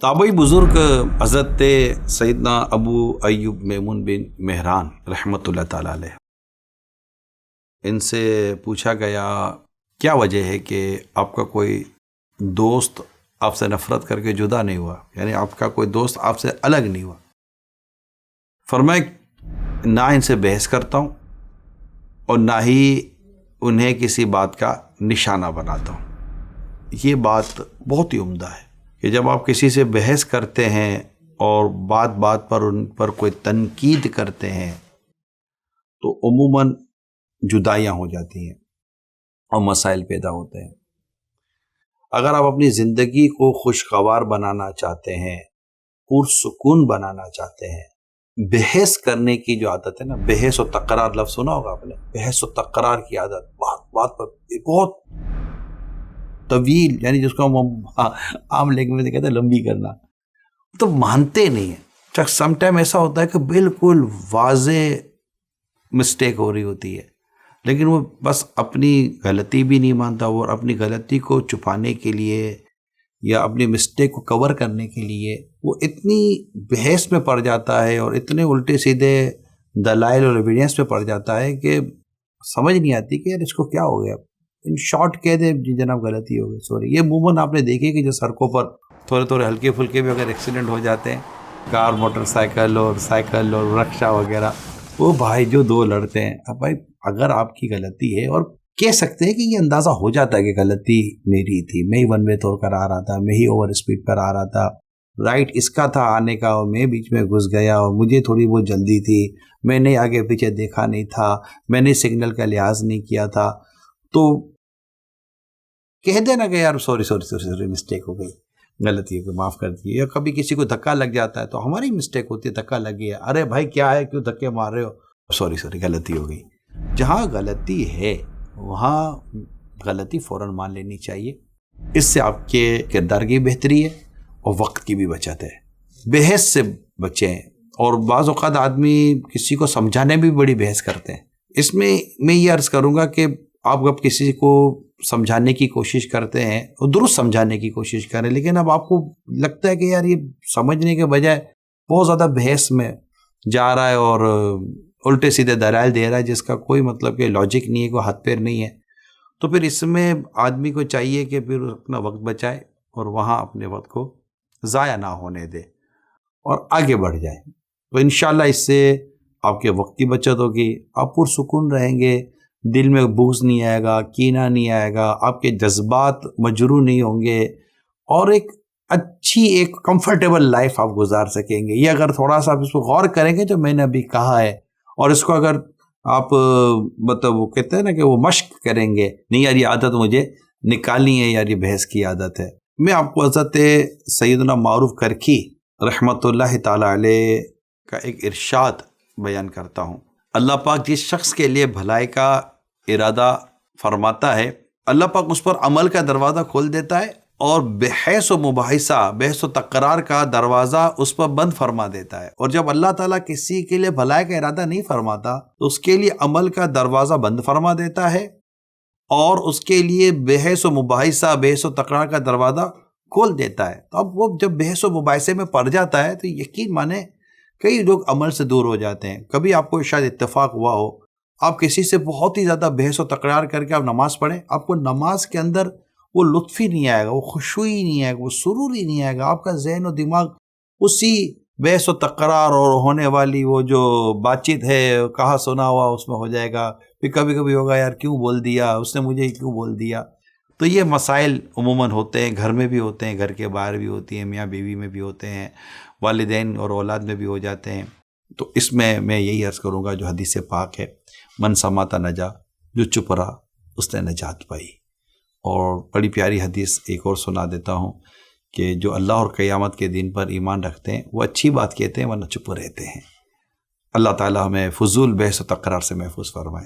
Tabei बुज़ुर्ग हज़रत सैयदना अबू अय्यूब मैमून बिन मेहरान रहमतुल्लाह ताला अलैह, इनसे पूछा गया क्या वजह है कि आपका कोई दोस्त आपसे नफ़रत करके जुदा नहीं हुआ, यानी आपका कोई दोस्त आपसे अलग नहीं हुआ। फरमाया ना इनसे बहस करता हूँ और ना ही उन्हें किसी बात का निशाना बनाता हूँ। ये बात बहुत ही उम्दा है कि जब आप किसी से बहस करते हैं और बात बात पर उन पर कोई तनकीद करते हैं तो उमूमन जुदाइयाँ हो जाती हैं और मसाइल पैदा होते हैं। अगर आप अपनी ज़िंदगी को खुशगवार बनाना चाहते हैं, पुरसुकून बनाना चाहते हैं, बहस करने की जो आदत है ना, बहस और तकरार लफ्ज़ सुना होगा आपने, बहस और तकरार की आदत, बात बात पर बहुत तवील, यानी जिसको हम आम लैंग्वेज में कहते हैं लंबी करना, तो मानते नहीं हैं। समटाइम ऐसा होता है कि बिल्कुल वाज़े मिस्टेक हो रही होती है, लेकिन वो बस अपनी गलती भी नहीं मानता और अपनी गलती को छुपाने के लिए या अपनी मिस्टेक को कवर करने के लिए वो इतनी बहस में पड़ जाता है और इतने उल्टे सीधे दलाइल और एविडेंस में पड़ जाता है कि समझ नहीं आती कि यार इसको क्या हो गया। इन शॉर्ट कह दे जी जनाब गलती हो गई, सॉरी। ये मूवमेंट आपने देखे कि जो सड़कों पर थोड़े थोड़े हल्के फुल्के भी अगर एक्सीडेंट हो जाते हैं, कार मोटरसाइकिल और साइकिल और रिक्शा वगैरह, वो भाई जो दो लड़ते हैं, अब भाई अगर आपकी गलती है और कह सकते हैं कि ये अंदाज़ा हो जाता है कि गलती मेरी थी, मैं ही वन वे तोड़ कर आ रहा था, मैं ही ओवर स्पीड पर आ रहा था, राइट इसका था आने का और मैं बीच में घुस गया और मुझे थोड़ी बहुत जल्दी थी, मैंने आगे पीछे देखा नहीं था, मैंने सिग्नल का लिहाज नहीं किया था, तो कह देना कि यार sorry sorry sorry sorry mistake हो गई, गलती हो गई, माफ़ कर दिए। या कभी किसी को धक्का लग जाता है तो हमारी मिस्टेक होती है, धक्का लग गया, अरे भाई क्या है, क्यों धक्के मार रहे हो, सॉरी सॉरी गलती हो गई। जहाँ गलती है वहाँ गलती फ़ौरन मान लेनी चाहिए। इससे आपके किरदार की बेहतरी है और वक्त की भी बचत है। बहस से बचें, और बाज़ औक़ात आदमी किसी को समझाने में भी बड़ी बहस करते हैं। इसमें मैं ये अर्ज़ करूँगा कि आप जब किसी को समझाने की कोशिश करते हैं और दुरुस्त समझाने की कोशिश करें, लेकिन अब आपको लगता है कि यार ये समझने के बजाय बहुत ज़्यादा बहस में जा रहा है और उल्टे सीधे दलाइल दे रहा है जिसका कोई मतलब कि लॉजिक नहीं है, कोई हाथ पैर नहीं है, तो फिर इसमें आदमी को चाहिए कि फिर अपना वक्त बचाए और वहाँ अपने वक्त को ज़ाया ना होने दे और आगे बढ़ जाए। तो इंशाअल्लाह इससे आपके वक्त की बचत होगी, आप पुरसुकून रहेंगे, दिल में बुग़्ज़ नहीं आएगा, कीना नहीं आएगा, आपके जज्बात मजरूह नहीं होंगे और एक अच्छी एक कंफर्टेबल लाइफ आप गुजार सकेंगे। ये अगर थोड़ा सा आप इसको गौर करेंगे जो मैंने अभी कहा है और इसको अगर आप मतलब वो कहते हैं ना कि वो मश्क करेंगे, नहीं यार ये आदत मुझे निकालनी है, यार ये बहस की आदत है। मैं आपको हज़रत सैयदना मारूफ करखी रहमतुल्लाह ताला अलैह का एक इरशाद बयान करता हूँ। अल्लाह पाक जिस शख्स के लिए भलाई का इरादा फरमाता है, अल्लाह पाक उस पर अमल का दरवाज़ा खोल देता है और बहस व मुबाहिसा, बहस व तकरार का दरवाज़ा उस पर बंद फरमा देता है। और जब अल्लाह ताला किसी के लिए भलाई का इरादा नहीं फरमाता तो उसके लिए अमल का दरवाज़ा बंद फरमा देता है और उसके लिए बहस व मुबाहिसा, बहस व तकरार का दरवाज़ा खोल देता है। तो अब वो जब बहस व मुबाहिसे में पड़ जाता है तो यकीन माने कई लोग अमल से दूर हो जाते हैं। कभी आपको शायद इत्तेफाक हुआ हो, आप किसी से बहुत ही ज़्यादा बहस व तकरार करके आप नमाज़ पढ़ें, आपको नमाज के अंदर वो लुत्फ़ ही नहीं आएगा, वो खुशूई ही नहीं आएगा, वो सुरूर ही नहीं आएगा। आपका ज़हन और दिमाग उसी बहस व तकरार और होने वाली वो जो बातचीत है, कहा सुना हुआ उसमें हो जाएगा। फिर कभी कभी होगा यार क्यों बोल दिया उसने, मुझे क्यों बोल दिया। तो ये मसाइल उमूमन होते हैं, घर में भी होते हैं, घर के बाहर भी होती हैं, मियाँ बीवी में भी होते हैं, वालिदैन और औलाद में भी हो जाते हैं। तो इसमें मैं यही अर्ज़ करूँगा जो हदीस पाक है, मन समाता नजा, जो चुप रहा उसने नजात पाई। और बड़ी प्यारी हदीस एक और सुना देता हूँ कि जो अल्लाह और क़यामत के दिन पर ईमान रखते हैं वो अच्छी बात कहते हैं वरना चुप रहते हैं। अल्लाह ताला हमें फ़ुज़ूल बहस व तकरार से महफूज फरमाए।